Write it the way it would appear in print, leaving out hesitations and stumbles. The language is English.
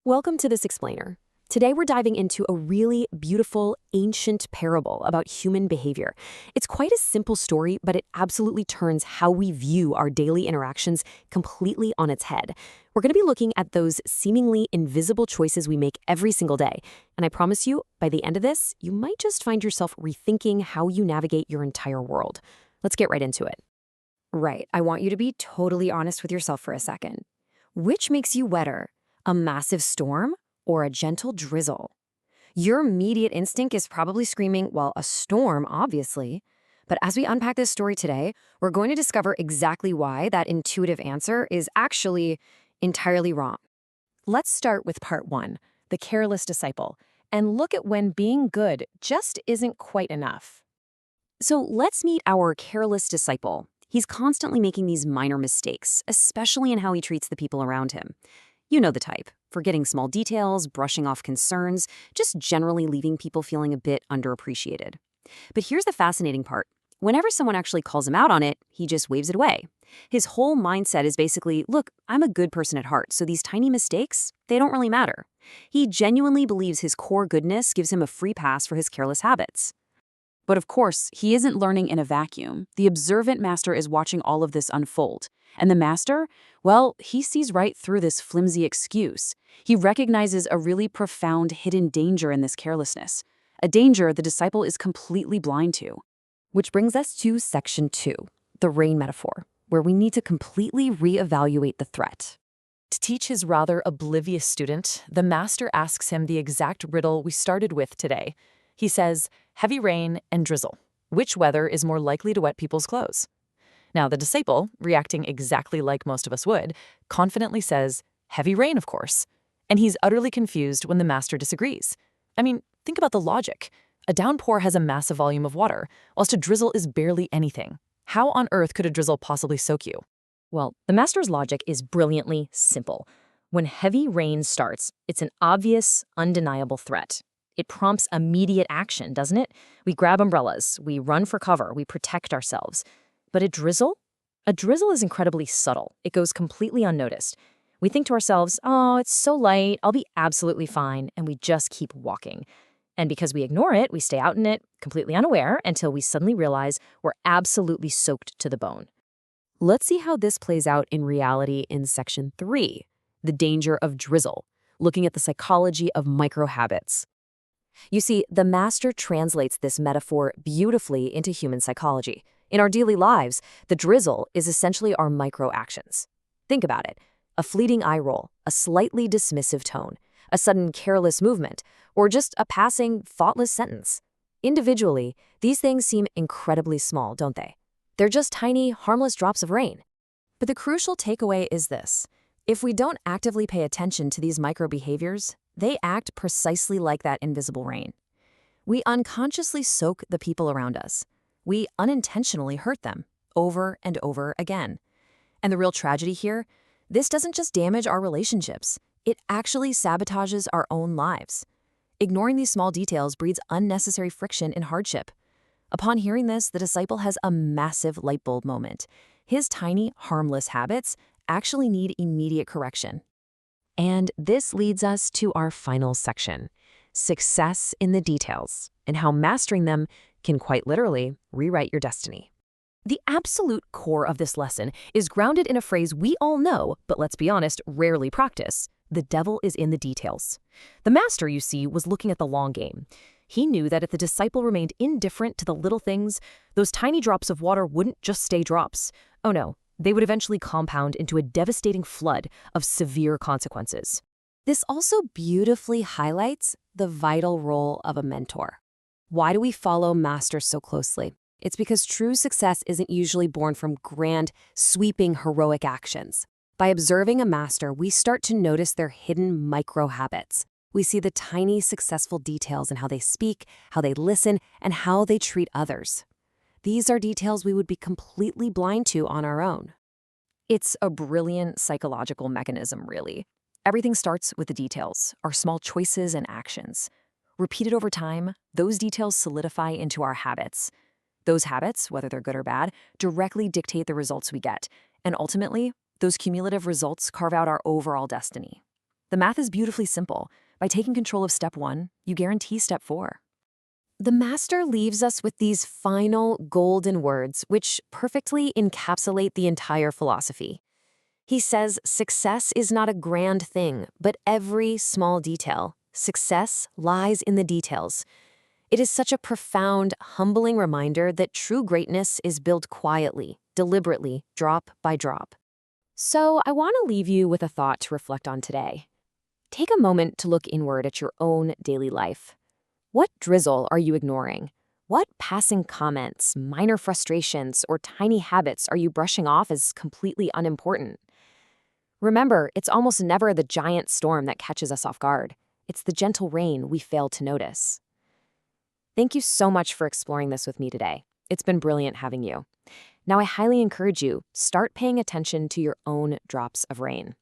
Welcome to this explainer. Today we're diving into a really beautiful, ancient parable about human behavior. It's quite a simple story, but it absolutely turns how we view our daily interactions completely on its head. We're going to be looking at those seemingly invisible choices we make every single day. And I promise you, by the end of this, you might just find yourself rethinking how you navigate your entire world. Let's get right into it. Right, I want you to be totally honest with yourself for a second. Which makes you wetter? A massive storm or a gentle drizzle? Your immediate instinct is probably screaming, well, a storm, obviously. But as we unpack this story today, we're going to discover exactly why that intuitive answer is actually entirely wrong. Let's start with part one, the careless disciple, and look at when being good just isn't quite enough. So let's meet our careless disciple. He's constantly making these minor mistakes, especially in how he treats the people around him. You know the type, forgetting small details, brushing off concerns, just generally leaving people feeling a bit underappreciated. But here's the fascinating part. Whenever someone actually calls him out on it, he just waves it away. His whole mindset is basically, look, I'm a good person at heart, so these tiny mistakes, they don't really matter. He genuinely believes his core goodness gives him a free pass for his careless habits. But of course, he isn't learning in a vacuum. The observant master is watching all of this unfold. And the master, well, he sees right through this flimsy excuse. He recognizes a really profound hidden danger in this carelessness, a danger the disciple is completely blind to. Which brings us to section 2, the rain metaphor, where we need to completely reevaluate the threat. To teach his rather oblivious student, the master asks him the exact riddle we started with today. He says, heavy rain and drizzle. Which weather is more likely to wet people's clothes? Now, the disciple, reacting exactly like most of us would, confidently says, heavy rain, of course. And he's utterly confused when the master disagrees. I mean, think about the logic. A downpour has a massive volume of water, whilst a drizzle is barely anything. How on earth could a drizzle possibly soak you? Well, the master's logic is brilliantly simple. When heavy rain starts, it's an obvious, undeniable threat. It prompts immediate action, doesn't it? We grab umbrellas, we run for cover, we protect ourselves. But a drizzle? A drizzle is incredibly subtle. It goes completely unnoticed. We think to ourselves, oh, it's so light, I'll be absolutely fine, and we just keep walking. And because we ignore it, we stay out in it, completely unaware, until we suddenly realize we're absolutely soaked to the bone. Let's see how this plays out in reality in section 3, the danger of drizzle, looking at the psychology of micro-habits. You see, the master translates this metaphor beautifully into human psychology. In our daily lives, the drizzle is essentially our micro-actions. Think about it. A fleeting eye roll, a slightly dismissive tone, a sudden careless movement, or just a passing, thoughtless sentence. Individually, these things seem incredibly small, don't they? They're just tiny, harmless drops of rain. But the crucial takeaway is this. If we don't actively pay attention to these micro-behaviors, they act precisely like that invisible rain. We unconsciously soak the people around us. We unintentionally hurt them over and over again. And the real tragedy here, this doesn't just damage our relationships, it actually sabotages our own lives. Ignoring these small details breeds unnecessary friction and hardship. Upon hearing this, the disciple has a massive light bulb moment. His tiny, harmless habits actually need immediate correction. And this leads us to our final section, success in the details, and how mastering them can quite literally rewrite your destiny. The absolute core of this lesson is grounded in a phrase we all know, but let's be honest, rarely practice. The devil is in the details. The master, you see, was looking at the long game. He knew that if the disciple remained indifferent to the little things, those tiny drops of water wouldn't just stay drops. Oh no, they would eventually compound into a devastating flood of severe consequences. This also beautifully highlights the vital role of a mentor. Why do we follow masters so closely? It's because true success isn't usually born from grand, sweeping, heroic actions. By observing a master, we start to notice their hidden micro-habits. We see the tiny, successful details in how they speak, how they listen, and how they treat others. These are details we would be completely blind to on our own. It's a brilliant psychological mechanism, really. Everything starts with the details, our small choices and actions. Repeated over time, those details solidify into our habits. Those habits, whether they're good or bad, directly dictate the results we get. And ultimately, those cumulative results carve out our overall destiny. The math is beautifully simple. By taking control of step 1, you guarantee step 4. The master leaves us with these final golden words, which perfectly encapsulate the entire philosophy. He says success is not a grand thing, but every small detail. Success lies in the details. It is such a profound, humbling reminder that true greatness is built quietly, deliberately, drop by drop. So I want to leave you with a thought to reflect on today. Take a moment to look inward at your own daily life. What drizzle are you ignoring? What passing comments, minor frustrations, or tiny habits are you brushing off as completely unimportant? Remember, it's almost never the giant storm that catches us off guard. It's the gentle rain we fail to notice. Thank you so much for exploring this with me today. It's been brilliant having you. Now I highly encourage you, start paying attention to your own drops of rain.